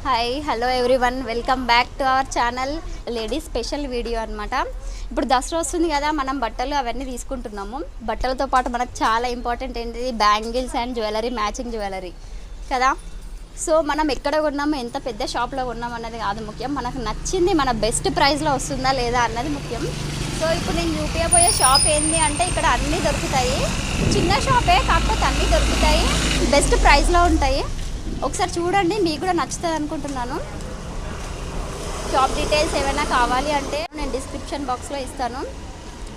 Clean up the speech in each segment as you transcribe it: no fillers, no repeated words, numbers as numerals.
Hi hello everyone, welcome back to our channel ladies special video అనమాట. ఇప్పుడు దసరా వస్తుంది కదా, మనం బట్టలు అవన్నీ తీసుకుంటున్నాము. బట్టలతో పాటు మనకు చాలా ఇంపార్టెంట్ ఏంటిది, bangles and jewellery, matching jewellery కదా. సో మనం ఎక్కడ కొన్నాము, ఎంత పెద్ద షాప్లో కొన్నాము అన్నది కాదు ముఖ్యం, మనకు నచ్చింది మన బెస్ట్ ప్రైస్లో వస్తుందా లేదా అన్నది ముఖ్యం. సో ఇప్పుడు నేను చూపించబోయే షాప్ ఏంటి అంటే, ఇక్కడ అన్నీ దొరుకుతాయి. చిన్న షాపే కాకపోతే అన్నీ దొరుకుతాయి, బెస్ట్ ప్రైస్లో ఉంటాయి. ఒకసారి చూడండి, మీకు కూడా నచ్చుతుంది అనుకుంటున్నాను. షాప్ డీటెయిల్స్ ఏమైనా కావాలి అంటే నేను డిస్క్రిప్షన్ బాక్స్లో ఇస్తాను.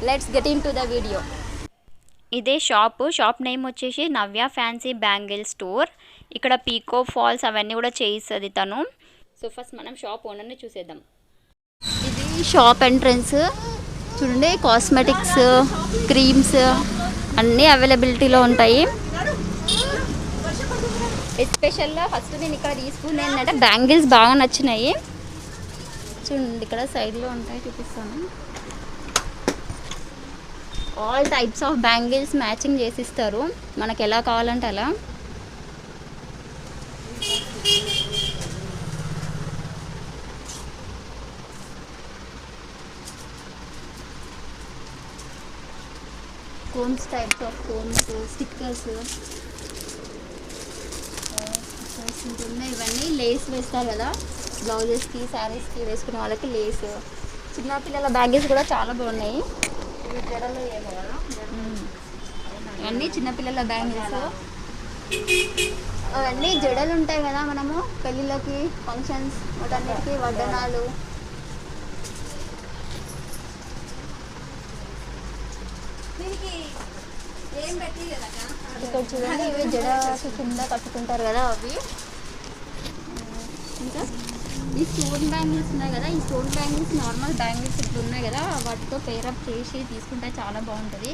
Let's get in to the video. ఇదే షాప్ నేమ్ వచ్చేసి నవ్య ఫ్యాన్సీ బ్యాంగిల్ స్టోర్. ఇక్కడ పీకో ఫాల్స్ అవన్నీ కూడా చేయిస్తుంది తను. సో ఫస్ట్ మనం షాప్ ఓనర్ని చూసేద్దాం. ఇది షాప్ ఎంట్రన్స్ చూడండి, కాస్మెటిక్స్, క్రీమ్స్ అన్నీ అవైలబిలిటీలో ఉంటాయి. ఎస్పెషల్గా ఫస్ట్ నేను ఇక్కడ తీసుకునే ఏంటంటే బ్యాంగిల్స్ బాగా నచ్చినాయి. చూడండి ఇక్కడ సైడ్లో ఉంటాయి, చూపిస్తాను. All types of bangles matching చేసిస్తారు, మనకు ఎలా కావాలంటే అలా. Cones, types of cones, stickers ఉన్నాయి. ఇవన్నీ లేస్ వేస్తారు కదా, బ్లౌజెస్కి, శారీస్కి వేసుకునే వాళ్ళకి లేస్. చిన్నపిల్లల బ్యాంగిల్స్ కూడా చాలా బాగున్నాయి. ఇవన్నీ చిన్నపిల్లల బ్యాంగిల్స్. అవన్నీ జడలు ఉంటాయి కదా, మనము పెళ్ళిళ్ళకి, ఫంక్షన్స్, వాటన్నిటికీ వడ్డనాలు. ఇక్కడ చూడండి, ఇవి జడకి కింద కట్టుకుంటారు కదా అవి. ఇంకా ఈ స్టోన్ బ్యాంగిల్స్ ఉన్నాయి కదా, ఈ స్టోన్ బ్యాంగిల్స్ నార్మల్ బ్యాంగిల్స్ ఇప్పుడు ఉన్నాయి కదా, వాటితో పేరప్ చేసి తీసుకుంటే చాలా బాగుంటుంది.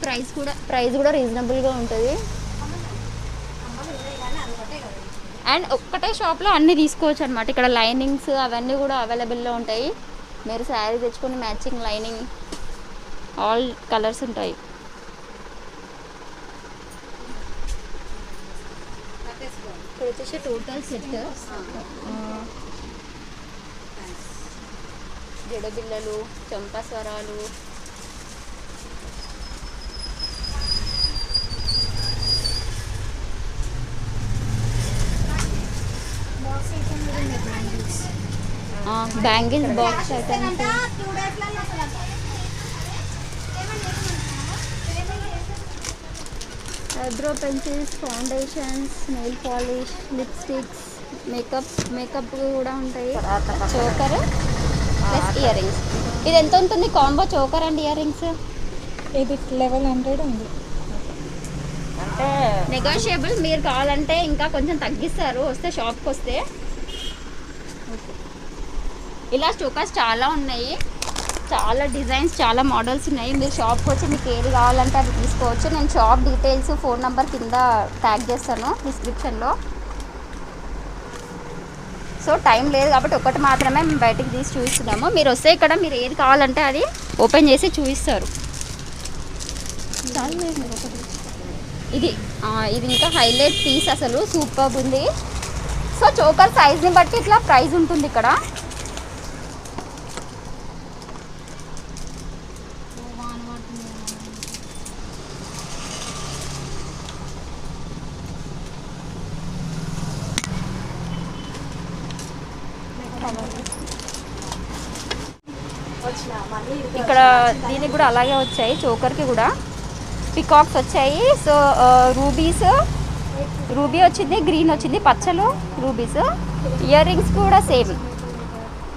ప్రైస్ కూడా రీజనబుల్గా ఉంటుంది. అండ్ ఒక్కటే షాప్లో అన్నీ తీసుకోవచ్చు అనమాట. ఇక్కడ లైనింగ్స్ అవన్నీ కూడా అవైలబుల్లో ఉంటాయి. మీరు శారీ తెచ్చుకొని మ్యాచింగ్ లైనింగ్ ఆల్ కలర్స్ ఉంటాయి. ఇక్కడ వచ్చేసి టోటల్ సెట్ జడబిళ్ళలు, చంపస్వరాలు, bangles box items, eyebrow pencils, foundations, nail polish, lipsticks, makeup కూడా ఉంటాయి. Choker plus earrings. ఇది ఎంత ఉంటుంది combo, choker and earrings? ఇది 1100 ఉంది. అంటే నెగోషియబుల్, మీరు కావాలంటే ఇంకా కొంచెం తగ్గిస్తారు వస్తే, షాప్కి వస్తే. ఇలా చోకర్స్ చాలా ఉన్నాయి, చాలా డిజైన్స్, చాలా మోడల్స్ ఉన్నాయి. మీరు షాప్కి వచ్చి మీకు ఏది కావాలంటే అది తీసుకోవచ్చు. నేను షాప్ డీటెయిల్స్, ఫోన్ నెంబర్ కింద ట్యాగ్ చేస్తాను డిస్క్రిప్షన్లో. సో టైం లేదు కాబట్టి ఒకటి మాత్రమే మేము బయటికి తీసి చూపిస్తున్నాము. మీరు వస్తే ఇక్కడ మీరు ఏది కావాలంటే అది ఓపెన్ చేసి చూపిస్తారు. ఇది ఇంకా హైలైట్ పీస్, అసలు సూపర్ ఉంది. సో చోకర్ సైజ్ని బట్టి ఇట్లా ప్రైస్ ఉంటుంది ఇక్కడ. ఇక్కడ దీనికి కూడా అలాగే వచ్చాయి, చోకర్కి కూడా పికాక్స్ వచ్చాయి. సో రూబీ వచ్చింది, గ్రీన్ వచ్చింది, పచ్చలు రూబీస్. ఇయర్ రింగ్స్ కూడా సేమ్,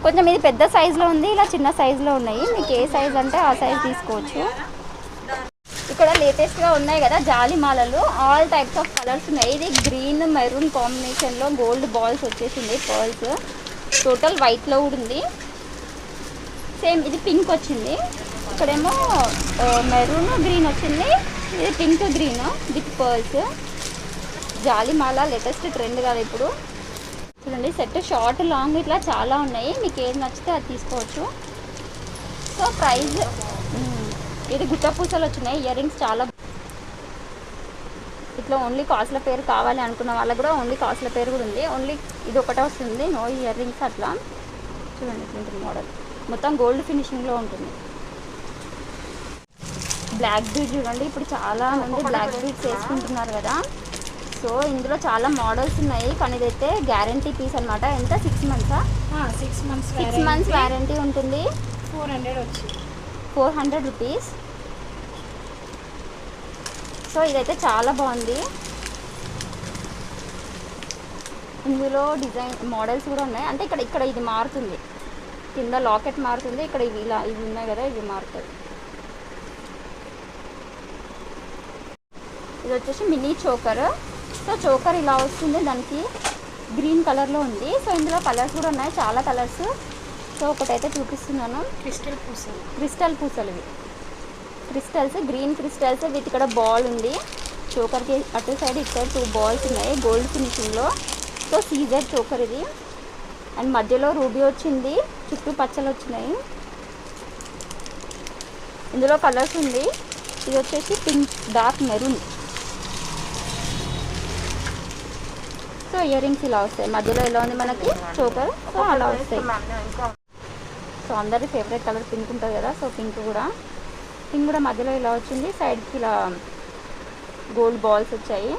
కొంచెం ఇది పెద్ద సైజులో ఉంది, ఇలా చిన్న సైజులో ఉన్నాయి. మీకు ఏ సైజ్ అంటే ఆ సైజ్ తీసుకోవచ్చు. ఇక్కడ లేటెస్ట్గా ఉన్నాయి కదా జాలిమాలలు, ఆల్ టైప్స్ ఆఫ్ కలర్స్ ఉన్నాయి. ఇది గ్రీన్ మెరూన్ కాంబినేషన్లో గోల్డ్ బాల్స్ వచ్చేసింది, పర్ల్స్. టోటల్ వైట్లో కూడా ఉంది. సేమ్ ఇది పింక్ వచ్చింది, ఇక్కడేమో మెరూన్ గ్రీన్ వచ్చింది, ఇది పింక్ గ్రీన్ విత్ పర్ల్స్. జాలిమాల లేటెస్ట్ ట్రెండ్ కదా ఇప్పుడు. చూడండి సెట్ షార్ట్ లాంగ్ ఇట్లా చాలా ఉన్నాయి, మీకు ఏది నచ్చితే అది తీసుకోవచ్చు. సో ప్రైస్ ఇది గుట్ట పూసలు వచ్చినాయి, ఇయర్ రింగ్స్ చాలా రూపీస్లో ఓన్లీ కాస్ట్ల పేరు కావాలి అనుకున్న వాళ్ళకి కూడా ఓన్లీ కాస్ట్ల పేరు కూడా ఉంది. ఓన్లీ ఇది ఒకటే వస్తుంది, నో ఇయర్ రింగ్స్ అట్లా. చూడండి ఇట్లా మోడల్ మొత్తం గోల్డ్ ఫినిషింగ్లో ఉంటుంది. బ్లాక్ బీడ్ చూడండి, ఇప్పుడు చాలా మంది బ్లాక్ బీడ్స్ వేసుకుంటున్నారు కదా. సో ఇందులో చాలా మోడల్స్ ఉన్నాయి, కానీ ఇదైతే గ్యారంటీ పీస్ అనమాట. ఎంత 6 months? 6 months వ్యారంటీ ఉంటుంది. 400 వచ్చి 400 రూపీస్. సో ఇదైతే చాలా బాగుంది. ఇందులో డిజైన్ మోడల్స్ కూడా ఉన్నాయి. అంటే ఇక్కడ ఇది మారుతుంది, కింద లాకెట్ మారుతుంది, ఇక్కడ ఇవి ఇలా ఇవి ఉన్నాయి కదా, ఇవి మారుతుంది. ఇది వచ్చేసి మినీ చోకర్. సో చోకర్ ఇలా వస్తుంది, దానికి గ్రీన్ కలర్లో ఉంది. సో ఇందులో కలర్స్ కూడా ఉన్నాయి, చాలా కలర్స్. సో ఒకటైతే చూపిస్తున్నాను. క్రిస్టల్ పూసలు ఇవి, క్రిస్టల్స్, గ్రీన్ క్రిస్టల్స్ విత్ ఇక్కడ బాల్ ఉంది. చోకర్కి అటు సైడ్ ఇటు సైడ్ 2 balls ఉన్నాయి గోల్డ్ ఫినిషింగ్లో. సో సీజర్ చోకర్ ఇది. అండ్ మధ్యలో రూబీ వచ్చింది, చుట్టూ పచ్చలు వచ్చినాయి. ఇందులో కలర్స్ ఉంది. ఇది వచ్చేసి pink, dark maroon. So ear rings ఇలా వస్తాయి, మధ్యలో ఎలా ఉంది మనకి చోకర్, సో అలా వస్తాయి. సో అందరి ఫేవరెట్ కలర్ పింక్ ఉంటుంది కదా, సో పింక్ కూడా మధ్యలో ఇలా వచ్చింది, సైడ్కి ఇలా గోల్డ్ బాల్స్ వచ్చాయి.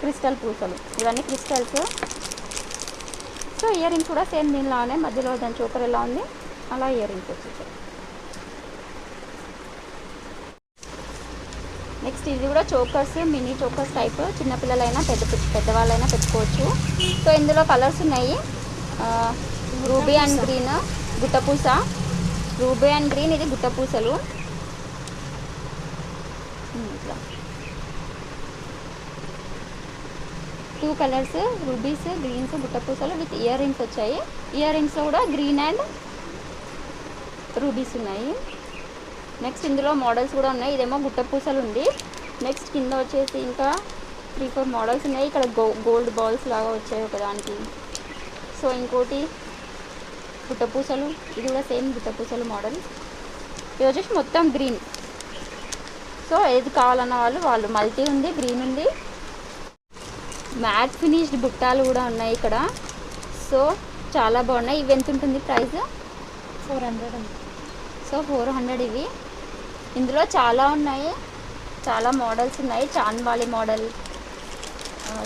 క్రిస్టల్ పూసలు ఇవన్నీ క్రిస్టల్స్. సో ఇయర్ రింగ్స్ కూడా సేమ్ దీనిలానే, మధ్యలో దాని చోకర్ ఎలా ఉంది అలా ఇయర్ రింగ్స్ వచ్చేసాయి. నెక్స్ట్ ఇది కూడా చోకర్స్, మినీ చోకర్స్ టైప్. చిన్నపిల్లలైనా పెద్దవాళ్ళైనా పెట్టుకోవచ్చు. సో ఇందులో కలర్స్ ఉన్నాయి, రూబీ అండ్ గ్రీన్, గుట్టపూస. రూబీ అండ్ గ్రీన్, ఇది గుట్టపూసలు. ఇట్లా 2 కలర్స్, రూబీస్, గ్రీన్స్, గుట్టపూసలు విత్ ఇయర్ రింగ్స్ వచ్చాయి. ఇయర్ రింగ్స్లో కూడా గ్రీన్ అండ్ రూబీస్ ఉన్నాయి. నెక్స్ట్ ఇందులో మోడల్స్ కూడా ఉన్నాయి. ఇదేమో గుట్టపూసలు ఉంది. నెక్స్ట్ కింద వచ్చేసి ఇంకా 3-4 మోడల్స్ ఉన్నాయి. ఇక్కడ గోల్డ్ బాల్స్ లాగా వచ్చాయి ఒకదానికి. సో ఇంకోటి గుట్టపూసలు, ఇది కూడా సేమ్ గుట్టపూసలు మోడల్. ఇది వచ్చేసి మొత్తం గ్రీన్. సో ఏది కావాలన్న వాళ్ళు మల్టీ ఉంది, గ్రీన్ ఉంది. మ్యాట్ ఫినిష్డ్ బుట్టాలు కూడా ఉన్నాయి ఇక్కడ. సో చాలా బాగున్నాయి. ఇవి ఎంత ఉంటుంది ప్రైస్? 400. సో 400 ఇవి. ఇందులో చాలా ఉన్నాయి, చాలా మోడల్స్ ఉన్నాయి. చాన్బాలి మోడల్,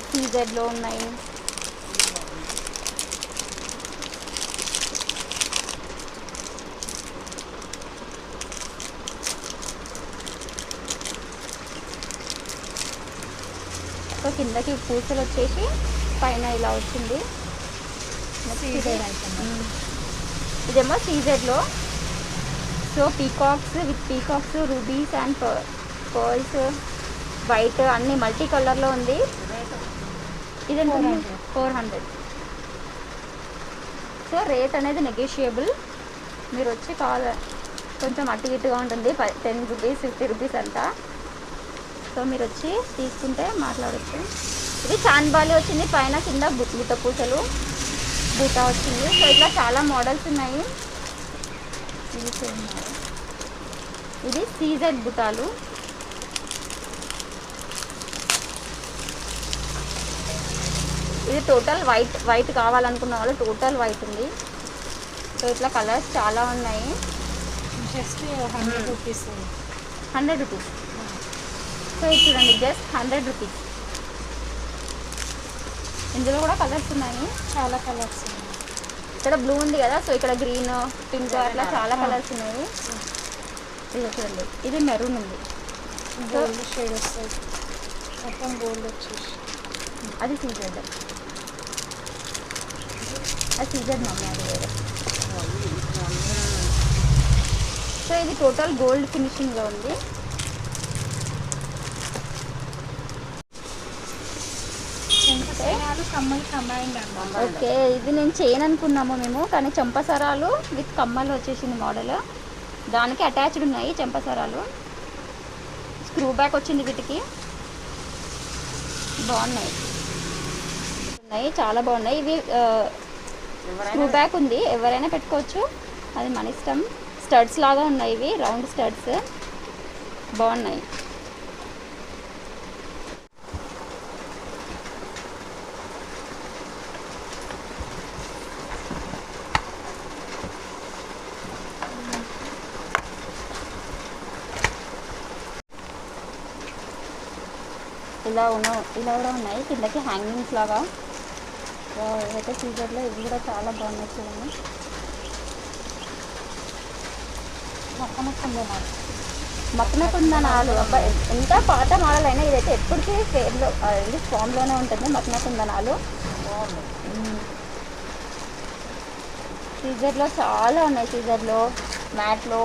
సీజెడ్లో ఉన్నాయి. సో కిందకి పూసలు వచ్చేసి పైన ఇలా వచ్చింది. ఇదేమో సీజెడ్లో. So peacocks with peacocks, rubies and pearls, white అన్ని మల్టీ కలర్లో ఉంది. ఇది 400. సో రేట్ అనేది నెగోషియబుల్. మీరు వచ్చి కొంచెం అటు ఇటుగా ఉంటుంది, 10 రూపీస్ 50 రూపీస్ అంతా. సో మీరు వచ్చి తీసుకుంటే మాట్లాడచ్చు. ఇది చాన్బాలి వచ్చింది, పైన కింద బుట్ట పూసలు బూటా వచ్చింది. సో ఇట్లా చాలా మోడల్స్ ఉన్నాయి. ఇది సీజెడ్ బుటాలు. ఇది టోటల్ వైట్ కావాలనుకున్న వాళ్ళు టోటల్ వైట్ ఉంది. సో ఇట్లా కలర్స్ చాలా ఉన్నాయి. Just 100 rupees. 100 రూపీస్. సో ఇది చూడండి, జస్ట్ 100 రూపీస్. ఇందులో కూడా కలర్స్ ఉన్నాయి, చాలా కలర్స్ ఉన్నాయి. ఇక్కడ బ్లూ ఉంది కదా, సో ఇక్కడ గ్రీన్, పింక్ అట్లా చాలా కలర్స్ ఉన్నాయి. ఇది చూడండి, ఇది మెరూన్ ఉంది. గోల్డ్ షేడ్ వస్తుంది, మొత్తం గోల్డ్ వచ్చేసి. అది సీజెడ్, అది సీజెడ్ మమ్మీ, అది వేరే. సో ఇది టోటల్ గోల్డ్ ఫినిషింగ్లో ఉంది. కమ్మలు కంబైండ్ అన్నమాట. ఓకే, ఇది నేను చైన్ అనుకున్నాము మేము, కానీ చెంపసరాలు విత్ కమ్మలు వచ్చేసింది మోడల్. దానికి అటాచ్డ్ ఉన్నాయి చెంపసరాలు. స్క్రూ బ్యాక్ వచ్చింది వీటికి. బాగున్నాయి, చాలా బాగున్నాయి ఇవి. స్క్రూ బ్యాక్ ఉంది, ఎవరైనా పెట్టుకోవచ్చు, అది మన ఇష్టం. స్టడ్స్ లాగా ఉన్నాయి ఇవి, రౌండ్ స్టడ్స్ బాగున్నాయి. ఇలా కూడా ఉన్నాయి, కిందకి హ్యాంగింగ్స్ లాగా. ఇవైతే సీజర్లో ఇవి కూడా చాలా బాగున్నాయి చూడండి. మక్కన కుందనాలు అబ్బా, ఎంత పాత మోడల్ అయినా ఇదైతే ఎప్పటికీ ఫేర్లో ఇది ఫామ్లోనే ఉంటుంది. మక్కన కుందనాలు సీజర్లో చాలా ఉన్నాయి. సీజర్లో, మ్యాట్లో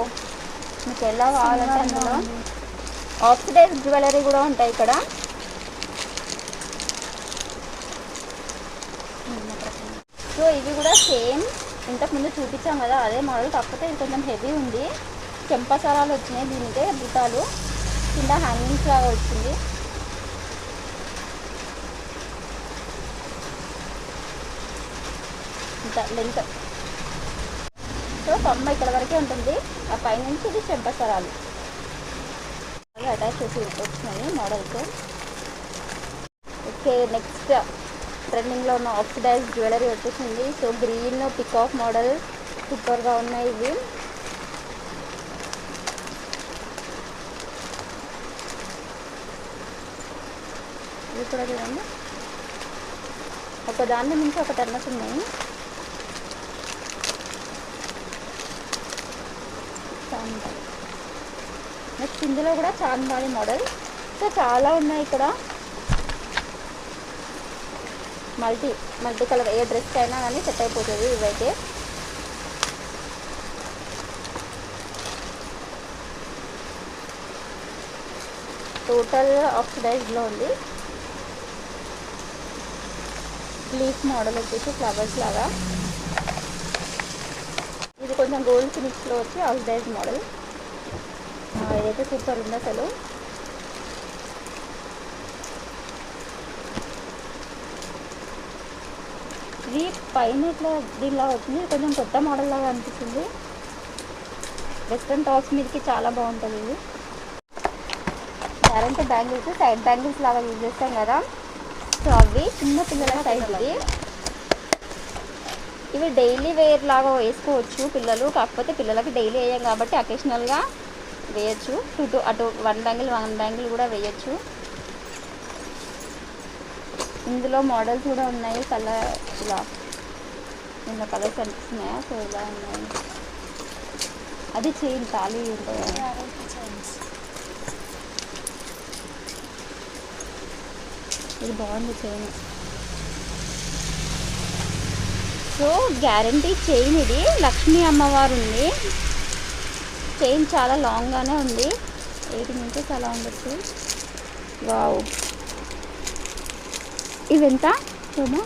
మీకు ఎలా కావాలంటే అందులో ఆక్సిడైజ్ జ్యువెలరీ కూడా ఉంటాయి ఇక్కడ. సో ఇవి కూడా సేమ్ ఇంతకుముందు చూపించాం కదా అదే మోడల్, కాకపోతే ఇది కొంచెం హెవీ ఉంది. చెంపసరాలు వచ్చినాయి దీనికే, బుట్టాలు కింద హ్యాంగింగ్స్ లాగా వచ్చింది. ఇంత లెంత్. సో కమ్మ ఇక్కడ వరకే ఉంటుంది, ఆ పైనుంచి ఇది చెంపసరాలు అటాచ్ చేసి వచ్చినాయి మోడల్స్. ఓకే, నెక్స్ట్ ట్రెండింగ్లో ఉన్న ఆక్సిడైజ్ జ్యువెలరీ వచ్చేసింది. సో గ్రీన్ పికాక్ మోడల్ సూపర్గా ఉన్నాయి ఇవి. ఇవి కూడా చూడండి, ఒక దాని నుంచి ఒక టర్నస్ ఉన్నాయి. నెక్స్ట్ ఇందులో కూడా చాంద్బాలి మోడల్. సో చాలా ఉన్నాయి ఇక్కడ, మల్టీ కలర్ ఏ డ్రెస్కి అయినా కానీ సెట్ అయిపోతుంది. ఇవైతే టోటల్ ఆక్సిడైజ్లో ఉంది. లీఫ్ మోడల్ వచ్చేసి ఫ్లవర్స్ లాగా, ఇది కొంచెం గోల్డ్ ఫినిష్లో వచ్చి ఆక్సిడైజ్ మోడల్. ఇదైతే సూపర్ ఉంది అసలు. ఇది పైన ఇట్లా దీనిలా వచ్చింది, కొంచెం కొత్త మోడల్ లాగా అనిపిస్తుంది. వెస్ట్రన్ టాప్స్ మీదకి చాలా బాగుంటుంది ఇది. గ్యారంటీ బ్యాంగిల్స్, సైడ్ బ్యాంగిల్స్ లాగా యూజ్ చేస్తాం కదా, సో అవి చిన్న పిల్లల సైజ్. ఇవి డైలీ వేర్ లాగా వేసుకోవచ్చు పిల్లలు, కాకపోతే పిల్లలకి డైలీ వేయం కాబట్టి అకేషనల్గా వేయచ్చు. అటు వన్ బ్యాంగిల్ కూడా వేయచ్చు. ఇందులో మోడల్స్ కూడా ఉన్నాయి, కలర్ ఇలా ఇందులో కలర్స్ అనిపిస్తున్నాయా. సో ఇలా ఉన్నాయి. అది చైన్ తాళి ఉంటుంది, ఇది బాగుంది చైన్. సో గ్యారంటీ చైన్ ఇది. లక్ష్మీ అమ్మవారు ఉంది, చైన్ చాలా లాంగ్గానే ఉంది, 18 ఇంచెస్ అలా ఉండొచ్చు. వావ్, ఇవెంత చూడమా?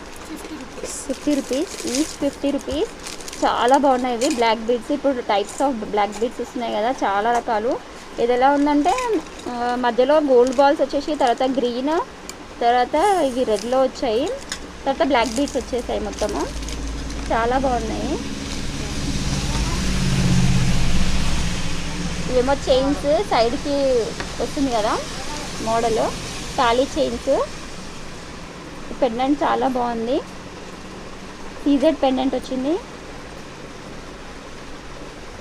50 rupees each, 50 rupees. చాలా బాగున్నాయి ఇవి. బ్లాక్ బీడ్స్, ఇప్పుడు టైప్స్ ఆఫ్ బ్లాక్ బీడ్స్ వస్తున్నాయి కదా, చాలా రకాలు. ఇది ఎలా ఉందంటే మధ్యలో గోల్డ్ బాల్స్ వచ్చేసి, తర్వాత గ్రీన్, తర్వాత ఇవి రెడ్లో వచ్చాయి, తర్వాత బ్లాక్ బీడ్స్ వచ్చేసాయి మొత్తము. చాలా బాగున్నాయి. ఇవేమో చైన్స్ సైడ్కి వస్తుంది కదా మోడల్, తాళీ చైన్స్. పెండెంట్ చాలా బాగుంది, సీజెడ్ పెండెంట్ వచ్చింది.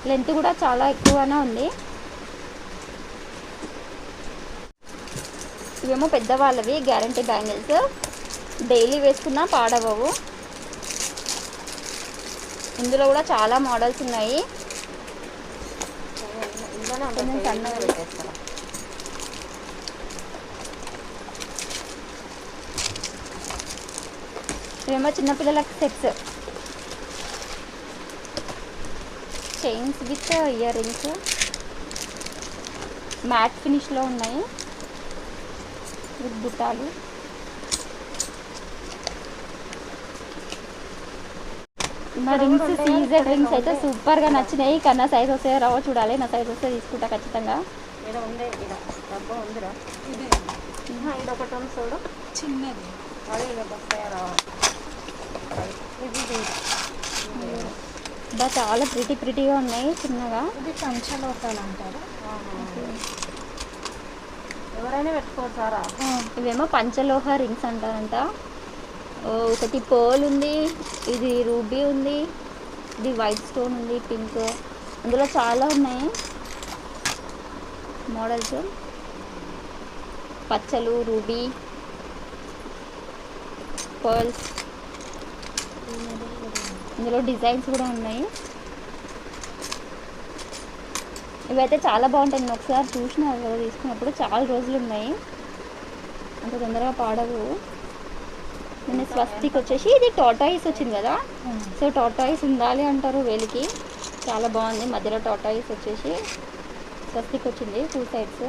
లెంత్ కూడా చాలా ఎక్కువగానే ఉంది. ఇవేమో పెద్దవాళ్ళవి గ్యారంటీ బ్యాంగిల్స్, డైలీ వేసుకున్నా పాడవవు. ఇందులో కూడా చాలా మోడల్స్ ఉన్నాయి. కొంచెం సన్నగా పెట్టేస్తాను. ఇవేమో చిన్నపిల్లలకి sets, chains with earrings, matte ఫినిష్లో ఉన్నాయి విత్ బుట్టాలు. మా రింగ్స్, సీజర్ రింగ్స్ అయితే సూపర్గా నచ్చినాయి. కన్నా సైజ్ వస్తే రావో చూడాలి, నా సైజ్ వస్తే తీసుకుంటా ఖచ్చితంగా. ఇదొకటి చూడు చిన్నది, చాలా ప్రిటీగా ఉన్నాయి చిన్నగా. ఇది పంచలోహాలు అంటారు, ఎవరైనా పెట్టుకోవచ్చారా? ఇవేమో పంచలోహ రింగ్స్ అంటారంట. ఒకటి పర్ల్ ఉంది, ఇది రూబీ ఉంది, ఇది వైట్ స్టోన్ ఉంది, పింక్. అందులో చాలా ఉన్నాయి మోడల్స్, పచ్చలు, రూబీ, పర్ల్స్, ఇందులో డిజైన్స్ కూడా ఉన్నాయి. ఇవైతే చాలా బాగుంటాయి. నేను ఒకసారి చూసిన కదా తీసుకున్నప్పుడు, చాలా రోజులు ఉన్నాయి, అంత తొందరగా పాడవు. నేను స్వస్తిక్ వచ్చేసి ఇది టాటాయిస్ వచ్చింది కదా, సో టాటాయిస్ ఉండాలి అంటారు వేలికి. చాలా బాగుంది. మధ్యలో టాటాయిస్ వచ్చేసి స్వస్తిక్ వచ్చింది 2 సైడ్స్.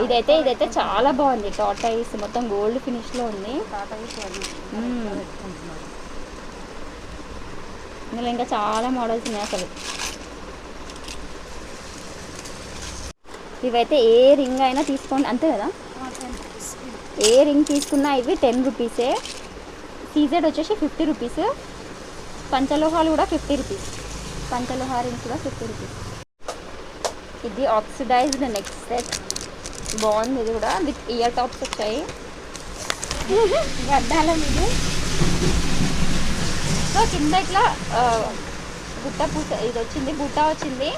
ఇదైతే చాలా బాగుంది. టాటాయిస్ మొత్తం గోల్డ్ ఫినిష్లో ఉంది. ఇందులో ఇంకా చాలా మోడల్స్ ఉన్నాయి అసలు. ఇవైతే ఏ రింగ్ అయినా తీసుకోండి, అంతే కదా, ఏ రింగ్ తీసుకున్నా ఇవి 10 రూపీసే. సీజెడ్ వచ్చేసి 50 రూపీస్. పంచలోహాలు కూడా 50 రూపీస్. పంచలోహ రింగ్స్ కూడా 50 రూపీస్. ఇది ఆక్సిడైజ్డ్ నెక్ సెట్, బాగుంది. ఇది కూడా విత్ ఇయర్ టాప్స్ వచ్చాయి. గడ్డాల మీద సో కింద ఇట్లా బుట్ట పూస ఇది వచ్చింది, బుట్ట వచ్చింది.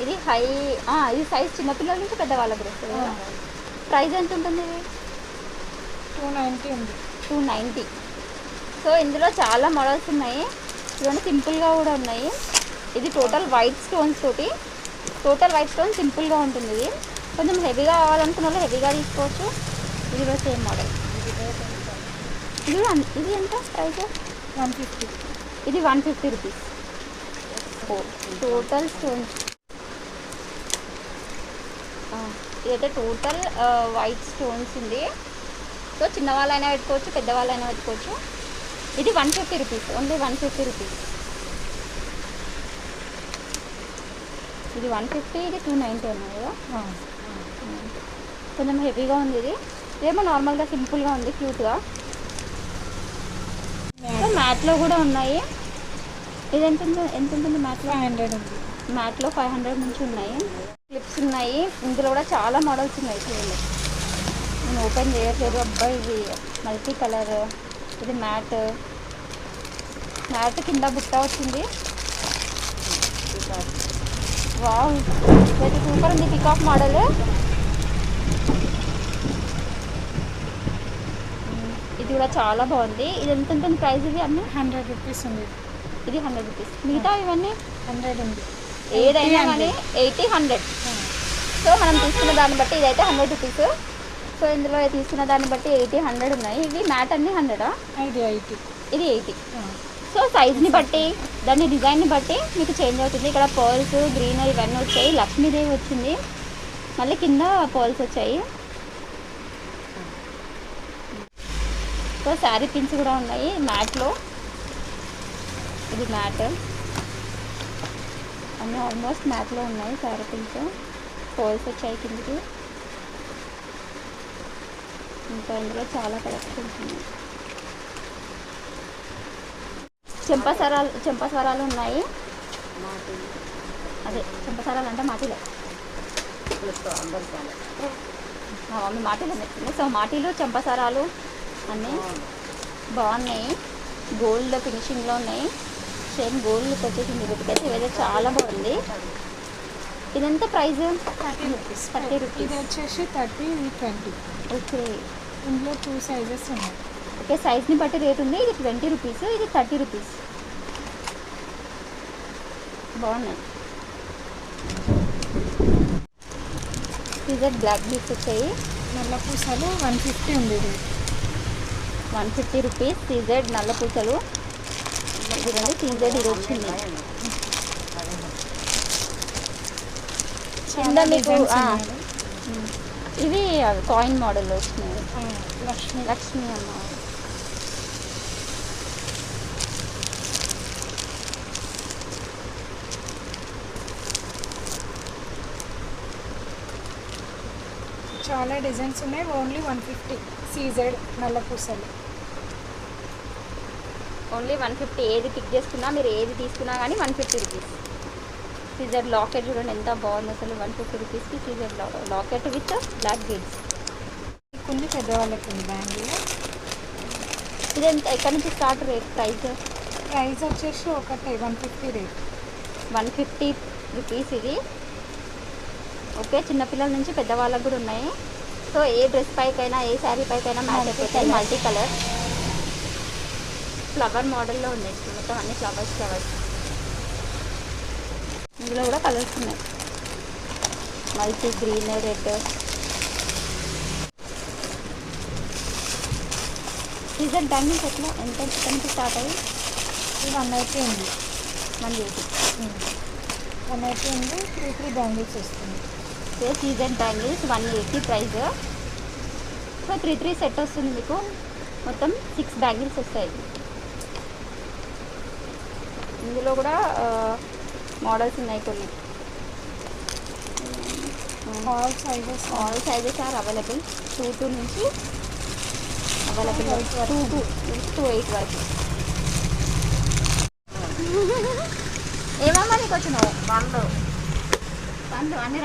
ఇది హై, ఇది సైజ్ చిన్నపిల్లల నుంచి పెద్దవాళ్ళకి వస్తుంది. ప్రైస్ ఎంత ఉంటుంది? ఇది 290 ఉంది. 290. సో ఇందులో చాలా మోడల్స్ ఉన్నాయి. ఇవన్నీ సింపుల్గా కూడా ఉన్నాయి. ఇది టోటల్ వైట్ స్టోన్స్ తోటి, టోటల్ వైట్ స్టోన్ సింపుల్గా ఉంటుంది. ఇది కొంచెం హెవీగా కావాలనుకున్న వాళ్ళు హెవీగా తీసుకోవచ్చు. ఇది కూడా సేమ్ మోడల్. ఇది ఎంత ప్రైస్? 150. ఇది 150 రూపీస్. Total stones. ఇదైతే టోటల్ వైట్ స్టోన్స్ ఉంది. సో చిన్నవాళ్ళైనా పెట్టుకోవచ్చు, పెద్దవాళ్ళైనా పెట్టుకోవచ్చు. ఇది 150 రూపీస్, ఓన్లీ 150 రూపీస్. ఇది 150, ఇది 290 ఉన్నాయి కదా. కొంచెం హెవీగా ఉంది. ఇది ఏమో నార్మల్గా సింపుల్గా ఉంది, క్యూట్గా. మ్యాట్లో కూడా ఉన్నాయి. ఇది ఎంత ఉంటుంది మ్యాట్లో? 500 ఉంది. మ్యాట్లో 500 నుంచి ఉన్నాయి. క్లిప్స్ ఉన్నాయి. ఇందులో కూడా చాలా మోడల్స్ ఉన్నాయి. చూడండి, నేను ఓపెన్ చేయట్లేదు. అబ్బాయి ఇది మల్టీ కలర్. ఇది మ్యాట్ కింద బుట్ట వచ్చింది. వావ్, ఇది సూపర్ ఉంది. Peacock model. ఇది కూడా చాలా బాగుంది. ఇది ఎంత ఉంటుంది ప్రైస్? ఇది అన్నీ 100 రూపీస్ ఉంది. ఇది 100 రూపీస్. మిగతా ఇవన్నీ 100 ఉంది. ఏదైనా కానీ 80, 100. సో మనం తీసుకున్న దాన్ని బట్టి ఇదైతే 100 రూపీస్. సో ఇందులో తీసుకున్న దాన్ని బట్టి 80, 100 ఉన్నాయి. ఇవి మ్యాట్ అన్నీ 100. ఇది 80. ఇది 80. సో సైజ్ని బట్టి, దాని డిజైన్ని బట్టి మీకు చేంజ్ అవుతుంది. ఇక్కడ పర్ల్స్, గ్రీన్ ఇవన్నీ వచ్చాయి. లక్ష్మీదేవి వచ్చింది, మళ్ళీ కింద పర్ల్స్ వచ్చాయి. సో శారీ పిన్స్ కూడా ఉన్నాయి మ్యాట్లో. ఇది మ్యాట్ అన్నీ ఆల్మోస్ట్ మ్యాట్లో ఉన్నాయి. శారీ పిన్స్, పర్ల్స్ వచ్చాయి కిందకి. ఇంకా ఇందులో చాలా కలెక్షన్స్ ఉన్నాయి. చెంపసరాలు ఉన్నాయి. అదే చెంపసరాలు అంటే మాటిలే, మా మమ్మీ మాటిలో నచ్చింది. సో మాటిలు చెంపసరాలు అన్నీ బాగున్నాయి. గోల్డ్ ఫినిషింగ్లో ఉన్నాయి. సేమ్ గోల్డ్ వచ్చేసింది వీటికైతే. ఇవైతే చాలా బాగుంది. ఇదెంత ప్రైస్? 30 రూపీస్. 30 రూపీస్. ఇది వచ్చేసి 30, ఇది 20. ఓకే. ఇందులో 2 సైజెస్ ఉన్నాయి. ఓకే, సైజ్ని బట్టి రేట్ ఉంది. ఇది 20 రూపీస్, ఇది 30 రూపీస్. బాగున్నాయి. సీజెడ్ బ్లాక్ బీట్స్ వచ్చాయి. నల్ల పూసలు 150 ఉంది. ఇది 150 రూపీస్. సీజెడ్ నల్ల పూసలు. ఇదండి సీజెడ్ ఇది వచ్చింది. కింద మీకు ఇవి కాయిన్ మోడల్లో వచ్చినాయి. లక్ష్మి అమ్మ. చాలా డిజైన్స్ ఉన్నాయి. ఓన్లీ 150. సీజెడ్ నల్ల పూసలు ఓన్లీ 150. ఏది పిక్ చేసుకున్నా, మీరు ఏది తీసుకున్నా కానీ 150 రూపీస్. సీజెడ్ లాకెట్ చూడండి ఎంత బాగుంది అసలు. 150 రూపీస్కి CZ locket with black beads. కొన్ని పెద్దవాళ్ళకి ఉంది బ్యాంగిల్. ఇది ఎంత, ఎక్కడి నుంచి స్టార్ట్ రేట్? ప్రైస్ వచ్చేసి ఒకటే 150 రేట్. 150 రూపీస్ ఇది. ఓకే, చిన్నపిల్లల నుంచి పెద్దవాళ్ళకు కూడా ఉన్నాయి. సో ఏ డ్రెస్ పైకైనా ఏ శారీ పైకైనా మ్యాచ్ అయిపోతాయి. మల్టీ కలర్ ఫ్లవర్ మోడల్లో ఉన్నాయి మొత్తం అన్ని ఫ్లవర్స్. ఇందులో కూడా కలర్స్ ఉన్నాయి, multi green, red. Season timings ఎట్లా ఎంత నుంచి స్టార్ట్ అయ్యి? 180 ఉంది, 180. 180 ఉంది. 3 బ్యాంగిల్స్ వస్తుంది. Season bangles 180 price. So 3 set వస్తుంది మీకు. మొత్తం 6 బ్యాంగిల్స్ వస్తాయి. ఇందులో కూడా మోడల్స్ ఉన్నాయి కొన్ని. All sizes are available. 2 నుంచి అవైలబుల్ 2 to 8 వరకు. ఏమమ్మా నీకు వచ్చినావు? పండ్లు అన్ని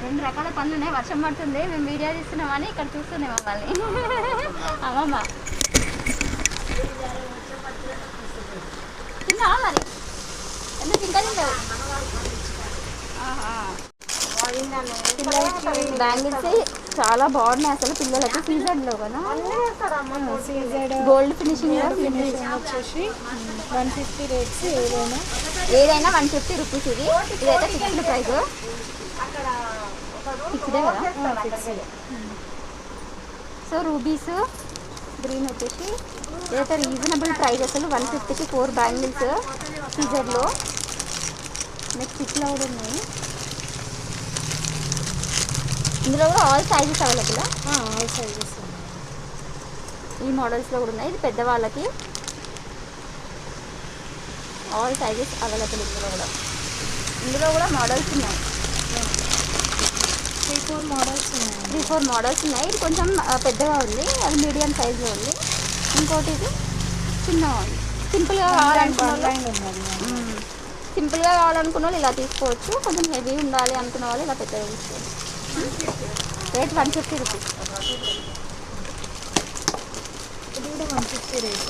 రెండు రకాల పండ్లు ఉన్నాయి. వర్షం పడుతుంది, మేము వీడియో తీస్తున్నామని ఇక్కడ చూస్తున్నాం మమ్మల్ని. అమ్మమ్మ తిన్నావా మరి? ఎందుకు ఇంకా తింటావు? బ్యాంగిల్స్ చాలా బాగున్నాయి అసలు పిల్లలకి. సీజన్లో కదా, గోల్డ్ ఫినిషింగ్ వచ్చేసి 150 రేట్స్. ఏదైనా 150 రూపీస్. ఇదైతే ఫిక్స్డ్ ప్రైస్. ఫిక్స్డే కదా. సో రూబీస్ గ్రీన్ వచ్చేసి ఇదైతే రీజనబుల్ ప్రైస్ అసలు. 150కి 4 బ్యాంగిల్స్ సీజన్లో. నెక్స్ట్ ఇట్లా కూడా ఉన్నాయి. ఇందులో కూడా all sizes available. All sizes ఈ మోడల్స్లో కూడా ఉన్నాయి. ఇది పెద్దవాళ్ళకి. All sizes available. ఇందులో కూడా మోడల్స్ ఉన్నాయి. 3-4 మోడల్స్ ఉన్నాయి. 3-4 మోడల్స్ ఉన్నాయి. ఇది కొంచెం పెద్దగా ఉంది, అది మీడియం సైజులో ఉంది. ఇంకోటి ఇది చిన్నగా ఉంది. సింపుల్గా కావాలనుకున్న వాళ్ళు ఇలా తీసుకోవచ్చు. కొంచెం హెవీ ఉండాలి అనుకున్న వాళ్ళు ఇలా పెద్దగా తీసుకోవచ్చు. Rate 150 rupees. ఇది కూడా 150 రేట్.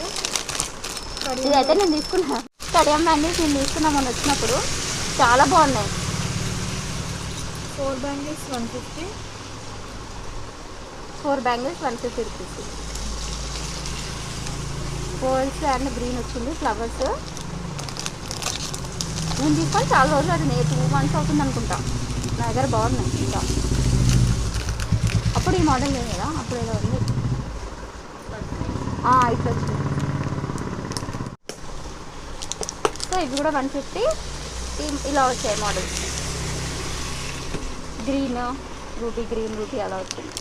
ఇదైతే నేను తీసుకున్నా. కడియం బ్యాంగిల్స్ నేను తీసుకున్నా మొన్న వచ్చినప్పుడు. చాలా బాగున్నాయి. 4 bangles 150. 4 bangles 150 rupees. Golds and green వచ్చింది ఫ్లవర్స్. నేను తీసుకొని చాలా రోజులు అవుతుంది, 2 months అవుతుంది అనుకుంటా. నా దగ్గర బాగున్నాయి. ఇంకా అప్పుడు ఈ మోడల్ లేదు కదా, అప్పుడు ఏదో ఉంది. ఇట్లా వచ్చింది. సో ఇవి కూడా 150. ఇలా వచ్చాయి మోడల్స్. గ్రీన్, రూబీ అలా వచ్చింది.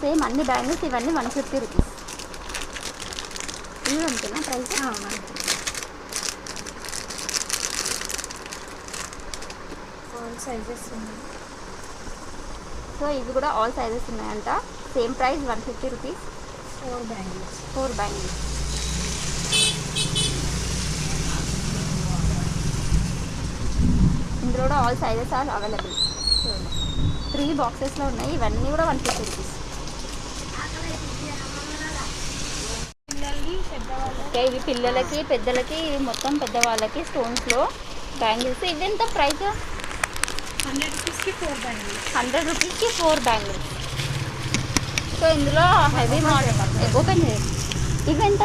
సేమ్ అన్ని బ్యాంగిల్స్ ఇవన్నీ 150 రూపీస్. ఇవి అంతేనా ప్రైస్? ఆల్ సైజెస్ ఉన్నాయి. సో ఇవి కూడా ఆల్ సైజెస్ ఉన్నాయంట. Same price 150 rupees. 4 బ్యాంగిల్స్. ఇందులో కూడా ఆల్ సైజెస్ ఆర్ అవైలబుల్. 3 బాక్సెస్లో ఉన్నాయి. ఇవన్నీ కూడా 150 రూపీస్. ఓకే, ఇవి పిల్లలకి పెద్దలకి మొత్తం పెద్దవాళ్ళకి స్టోన్స్లో బ్యాంగిల్స్. ఇవి ఎంత ప్రైస్? 100 రూపీస్కి 4 బ్యాంగిల్స్. 100 రూపీస్కి 4 బ్యాంగిల్స్. సో ఇందులో హెవీ మోడల్ ఓపెన్ చేయండి. ఇవి ఎంత?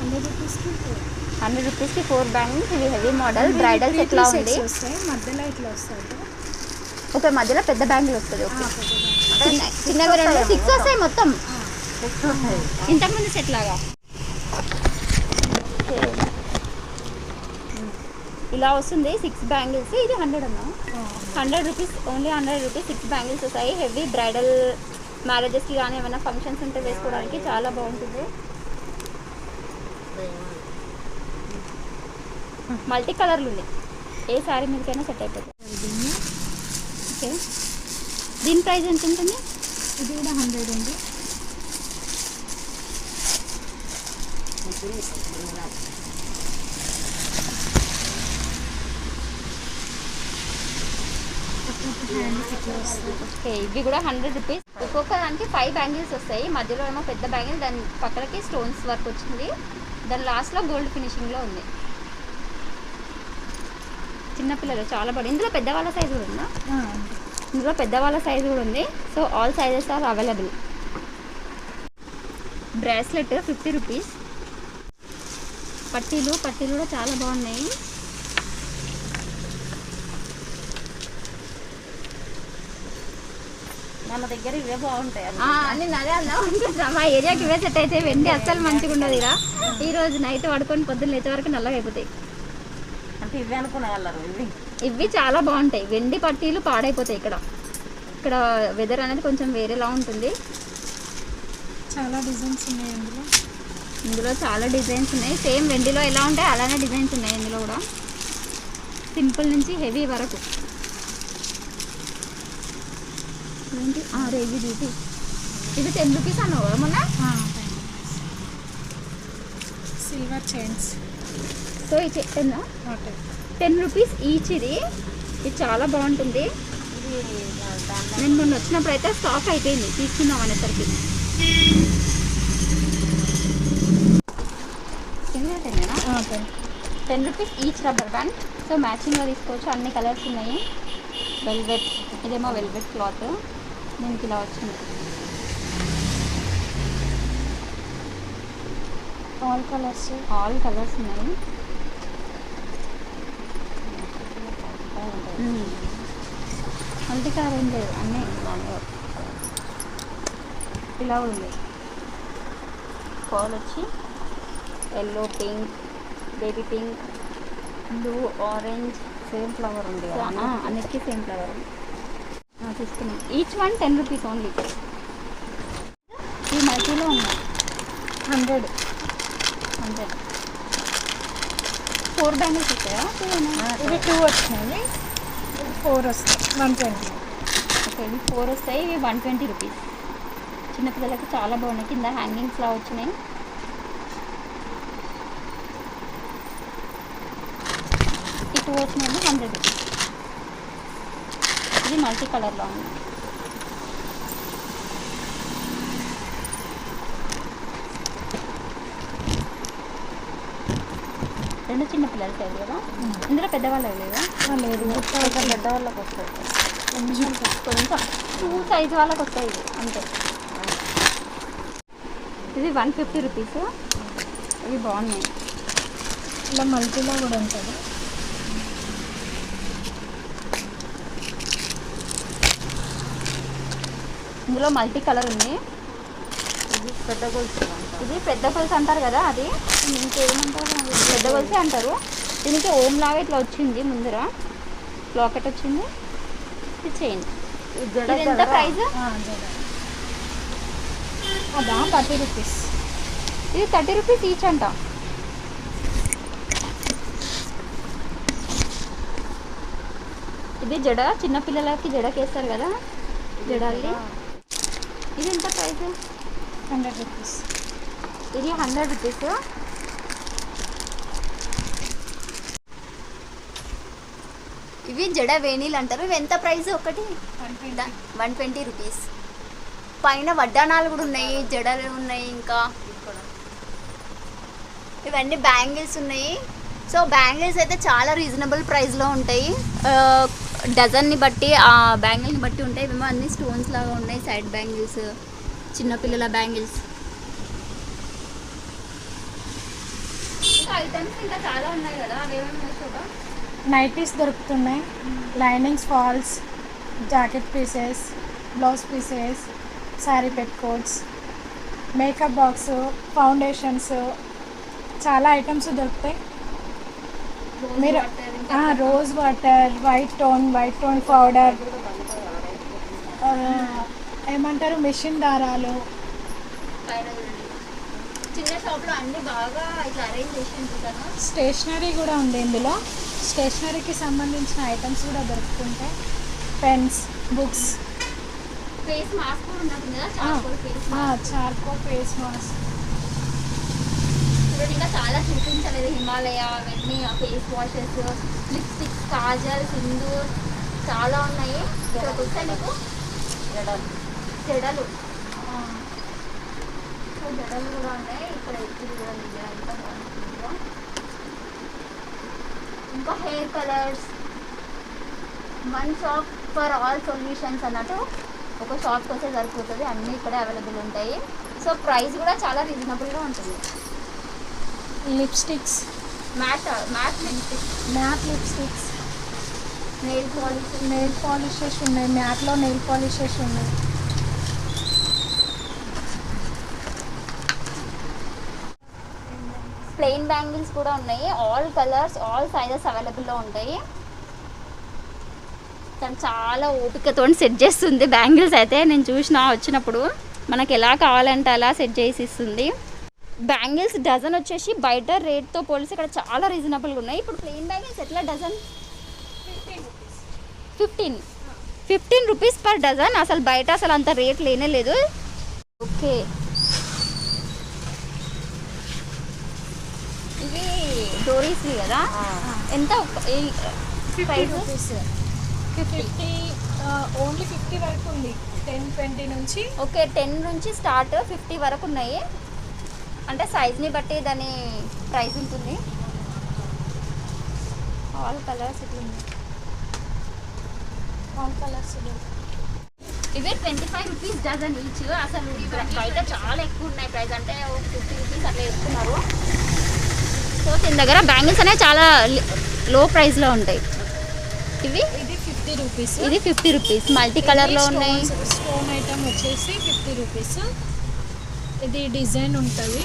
100 రూపీస్కి 4. 100 రూపీస్కి 4 బ్యాంగిల్స్. ఇవి హెవీ మోడల్. బ్రైడల్స్ ఎట్లా ఉంది? మధ్యలో ఇట్లా వస్తాయి. ఓకే, మధ్యలో పెద్ద బ్యాంగిల్ వస్తుంది. ఓకే, చిన్నగా 6 వస్తాయి మొత్తం. ఇంతకుముందు సెట్ లాగా. ఇలా వస్తుంది 6 బ్యాంగిల్స్. ఇది 100 అన్నా. 100 రూపీస్, ఓన్లీ 100 రూపీస్ 6 బ్యాంగిల్స్ వస్తాయి. హెవీ బ్రైడల్ మ్యారేజెస్కి కానీ ఏమైనా ఫంక్షన్స్ ఉంటే వేసుకోవడానికి చాలా బాగుంటుంది. మల్టీ కలర్లు ఉన్నాయి. ఏ శారీ మీదకైనా సెట్ అయిపోతుంది. ఓకే, దీని ప్రైస్ ఎంత ఉంటుంది? ఇది కూడా 100 ఉంది. ఓకే, ఇవి కూడా 100 రూపీస్. ఒక్కొక్క దానికి 5 బ్యాంగిల్స్ వస్తాయి. మధ్యలో ఏమో పెద్ద బ్యాంగిల్, దాని పక్కనకి స్టోన్స్ వర్క్ వచ్చింది. దాని లాస్ట్లో గోల్డ్ ఫినిషింగ్లో ఉంది. చిన్నపిల్లలు చాలా బాగుంది. ఇందులో పెద్దవాళ్ళ సైజు కూడా ఉందా? ఇందులో పెద్దవాళ్ళ సైజు కూడా ఉంది. So all sizes are available. Bracelet 50 rupees. పట్టీలు కూడా చాలా బాగున్నాయి. మన దగ్గర ఇవే బాగుంటాయి. నేను అదే అన్నా అనుకుంటున్నా, మా ఏరియాకి ఇవే సెట్ అయితే. వెండి అస్సలు మంచిగా ఉండదు ఇలా. ఈ రోజు నైట్ పడుకొని పొద్దున్న లేచే వరకు నల్లగా అయిపోతాయి. అంటే ఇవే అనుకునే వాళ్ళరు ఇవి చాలా బాగుంటాయి. వెండి పట్టీలు పాడైపోతాయి. ఇక్కడ వెదర్ అనేది కొంచెం వేరేలా ఉంటుంది. చాలా డిజైన్స్ ఉన్నాయి ఇందులో చాలా డిజైన్స్ ఉన్నాయి. సేమ్ వెండిలో ఎలా ఉంటాయి అలానే డిజైన్స్ ఉన్నాయి ఇందులో కూడా. సింపుల్ నుంచి హెవీ వరకు. ఏంటి రేజీ డ్యూటీ. ఇది 10 రూపీస్ అన్నావు కదా మొన్న. Silver chains. సో ఇది 10 రూపీస్ ఈచ్. ఇది చాలా బాగుంటుంది. నేను మొన్న వచ్చినప్పుడు అయితే స్టాక్ అయిపోయింది తీసుకుందాం అనేసరికి. ఇది 10 rupees each rubber band. So మ్యాచింగ్లో తీసుకోవచ్చు. అన్ని కలర్స్ ఉన్నాయి. వెల్వెట్, ఇదేమో వెల్వెట్ క్లాత్. దీనికి ఇలా వచ్చింది. ఆల్ కలర్స్ ఉన్నాయి. మల్టీ కలర్ ఏం లేదు, అన్నీ ఇలా ఉంది. కాల్ వచ్చి yellow, pink, baby pink, blue, orange. Same flower ఉంది కదా, అన్నిటికీ సేమ్ ఫ్లవర్ ఉంది. తీసుకున్నాం. Each one 10 rupees only. ఈ మల్టీలో ఉన్నాయి 100. 4 బ్యాంగిల్స్ వస్తాయా? ఇవి 2 వచ్చినాయి, 4 వస్తాయి 120. ఓకే, ఇవి 4 వస్తాయి. ఇవి 120 రూపీస్. చిన్నపిల్లలకి చాలా బాగున్నాయి. కింద హ్యాంగింగ్స్లా వచ్చినాయి. ఈ 2 వచ్చినాయి 100 రూపీస్. ఇది మల్టీ కలర్లో ఉంది. రెండు చిన్న పిల్లల సైజు కదా. ఇందులో పెద్దవాళ్ళవి లేదా? లేదు, పెద్దవాళ్ళకి వస్తాయి. కొంచెం 2 సైజు వాళ్ళకి వస్తాయి ఇది అంతే. ఇది 150 రూపీస్. ఇవి బాగున్నాయి. ఇలా మల్టీలో కూడా ఉంటుంది. ఇందులో మల్టీ కలర్ ఉంది. ఇది పెద్ద గొలుసు. ఇది పెద్ద గొలుసు అంటారు కదా, అది ఇంకేమంటారు, పెద్ద గొలుసే అంటారు. దీనికి ఓం లాగా ఇట్లా వచ్చింది. ముందర లాకెట్ వచ్చింది. ఇది చైన్. ఎంత ప్రైస్? అదా 30 రూపీస్. ఇది 30 రూపీస్ ఈచ్ అంట. ఇది జడ, చిన్నపిల్లలకి జడకేస్తారు కదా, జడాలి. ఇది ఎంత ప్రైస్? 100 రూపీస్. ఇది 100 రూపీస్. ఇవి జడ వేణీలు అంటారు. ఇవి ఎంత ప్రైస్? ఒకటి 120 రూపీస్. పైన వడ్డానాలు కూడా ఉన్నాయి, జడలు ఉన్నాయి. ఇంకా ఇవన్నీ బ్యాంగిల్స్ ఉన్నాయి. సో బ్యాంగిల్స్ అయితే చాలా రీజనబుల్ ప్రైస్లో ఉంటాయి. డజన్ని బట్టి, ఆ బ్యాంగిల్ని బట్టి ఉంటాయి. ఇవేమో అన్ని స్టోన్స్ లాగా ఉన్నాయి. సైడ్ బ్యాంగిల్స్, చిన్నపిల్లల బ్యాంగిల్స్. ఇంకా ఐటమ్స్ ఇంకా చాలా ఉన్నాయి కదా, అవేమేమి వేసుకోగా. నైటీస్ దొరుకుతున్నాయి. Linings, falls, jacket pieces, blouse pieces, sari petticoats, makeup box, foundations, చాలా ఐటమ్స్ దొరుకుతాయి. మీరు rose water, white tone powder, ఏమంటారు, మిషన్ దారాలు. చిన్న షాప్లో అన్ని బాగా ఇట్లా అరేంజ్ చేసి ఉంటాను. స్టేషనరీ కూడా ఉంది ఇందులో. స్టేషనరీకి సంబంధించిన ఐటమ్స్ కూడా దొరుకుతుంటాయి. Pens, books. ఫేస్ మాస్క్ కూడా ఉంటుంది కదా, చార్కోల్ ఫేస్ మాస్క్. ఇప్పుడు ఇంకా చాలా చూపించలేదు. హిమాలయ అవన్నీ, face washes, lipsticks, Kajal, Sindoor చాలా ఉన్నాయి. ఇక్కడికి వస్తే మీకు జడలు జడలు కూడా ఉన్నాయి. ఇక్కడ ఇది కూడా ఎంత బాగుంటుందో. ఇంకా hair colours, one shop for all solutions అన్నట్టు, ఒక షాప్కి వస్తే సరిపోతుంది, అన్నీ ఇక్కడే అవైలబుల్ ఉంటాయి. సో ప్రైస్ కూడా చాలా రీజనబుల్గా ఉంటుంది. Lipsticks, mat lipstick, mat lipsticks, nail polish, polishes ఉన్నాయి. మ్యాట్లో నెయిల్ పాలిషెస్ ఉన్నాయి. ప్లెయిన్ బ్యాంగిల్స్ కూడా ఉన్నాయి. ఆల్ కలర్స్ ఆల్ సైజెస్ అవైలబుల్లో ఉంటాయి. తను చాలా ఓపికతో సెట్ చేస్తుంది బ్యాంగిల్స్ అయితే. నేను చూసిన వచ్చినప్పుడు మనకి ఎలా కావాలంటే అలా సెట్ చేసి ఇస్తుంది. బ్యాంగిల్స్ డజన్ వచ్చేసి బయట రేట్తో పోలిసి ఇక్కడ చాలా రీజనబుల్గా ఉన్నాయి. ఇప్పుడు ప్లెయిన్ బ్యాంగిల్స్ ఎట్లా డజన్? 15 rupees per dozen. అసలు బయట అసలు అంత రేట్ లేనే లేదు. ఓకే, ఇవి డోరీస్ కదా, ఎంత ప్రైస్? 50 ఓన్లీ 50 వరకు ఉంది. 10-20 నుంచి. ఓకే, 10 నుంచి స్టార్ట్ 50 వరకు ఉన్నాయి. అంటే సైజ్ని బట్టి దాని ప్రైస్ ఉంటుంది. ఆల్ కలర్స్ ఇట్లా ఉన్నాయి. All colours. ఇవే 25 రూపీస్ డజన్ ఈచ్. అసలు బయట చాలా ఎక్కువ ఉన్నాయి ప్రైస్, అంటే 50 రూపీస్ అట్లా ఇస్తున్నారు. సో దీని దగ్గర బ్యాంగిల్స్ అనేవి చాలా లో ప్రైస్లో ఉంటాయి. ఇది 50 రూపీస్. ఇది 50 రూపీస్. మల్టీ కలర్లో ఉన్నాయి. స్టోన్ ఐటమ్ వచ్చేసి 50 రూపీస్. ఇది డిజైన్ ఉంటుంది.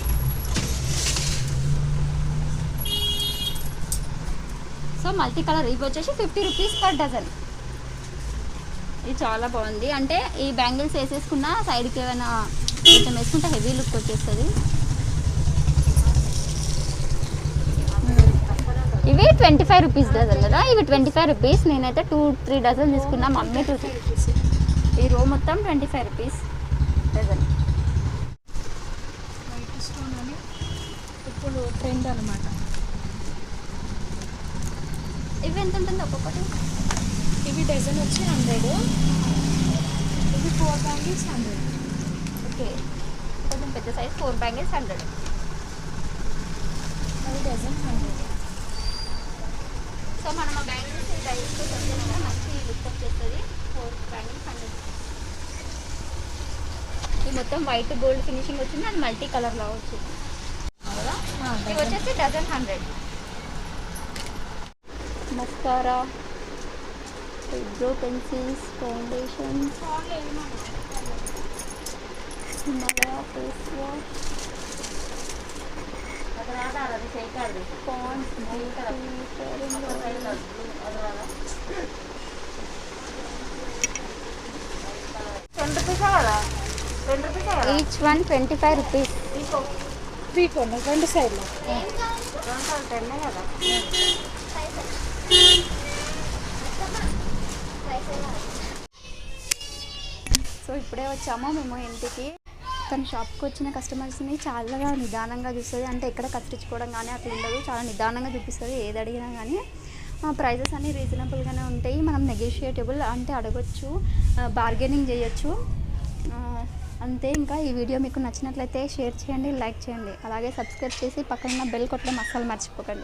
సో మల్టీ కలర్ ఇవి వచ్చేసి 50 రూపీస్ పర్ డజన్. ఇది చాలా బాగుంది. అంటే ఈ బ్యాంగిల్స్ వేసేసుకున్న సైడ్కి ఏమైనా కొంచెం వేసుకుంటే హెవీ లుక్ వచ్చేస్తుంది. ఇవి 25 రూపీస్ డజన్ కదా. ఇవి 25 రూపీస్. నేనైతే 2-3 డజన్ తీసుకున్నా. మమ్మీ 2 ఈ రో మొత్తం 25 రూపీస్ డజన్. వైట్ స్టోన్ అని ఇప్పుడు ట్రెండ్ అనమాట. ఇవి ఎంత ఉంటుంది ఒక్కొక్కటి? ఇవి డజన్ వచ్చి 100. ఇవి 4 బ్యాంగిల్స్ 100. ఓకే, కొంచెం పెద్ద సైజ్ 4 బ్యాంగిల్స్ 100. అవి డజన్ 100. సో మనం ఆ బ్యాంగిల్స్ డైరెక్ట్ వచ్చేసిన మంచి లుక్ వచ్చేస్తుంది. 4 బ్యాంగిల్స్ 100. ఇది మొత్తం వైట్ గోల్డ్ ఫినిషింగ్ వచ్చింది. అది మల్టీ కలర్లో వచ్చింది కదా. ఇవి వచ్చేసి dozen 100. Mascara, eyebrow pencils, foundations, Himalaya face wash, అది చేయకాదు. పాండ్స్, 10 రూపీసా కదా? 10 రూపీసా కదా? Each one 25 rupees. 3 కొన్నాం 2 సైడ్లో. 10 కదా? సో ఇప్పుడే వచ్చాము మేము ఇంటికి. తన షాప్కి వచ్చిన కస్టమర్స్ని చాలా నిదానంగా చూస్తుంది. అంటే ఎక్కడ కత్తిరించుకోవడం కానీ అట్లా ఉండదు. చాలా నిదానంగా చూపిస్తుంది ఏది అడిగినా కానీ. ప్రైజెస్ అన్నీ రీజనబుల్గానే ఉంటాయి. మనం నెగోషియేటబుల్ అంటే అడగొచ్చు, బార్గెనింగ్ చేయొచ్చు అంతే. ఇంకా ఈ వీడియో మీకు నచ్చినట్లయితే షేర్ చేయండి, లైక్ చేయండి, అలాగే సబ్స్క్రైబ్ చేసి పక్కన బెల్ కొట్టడం అస్సలు మర్చిపోకండి.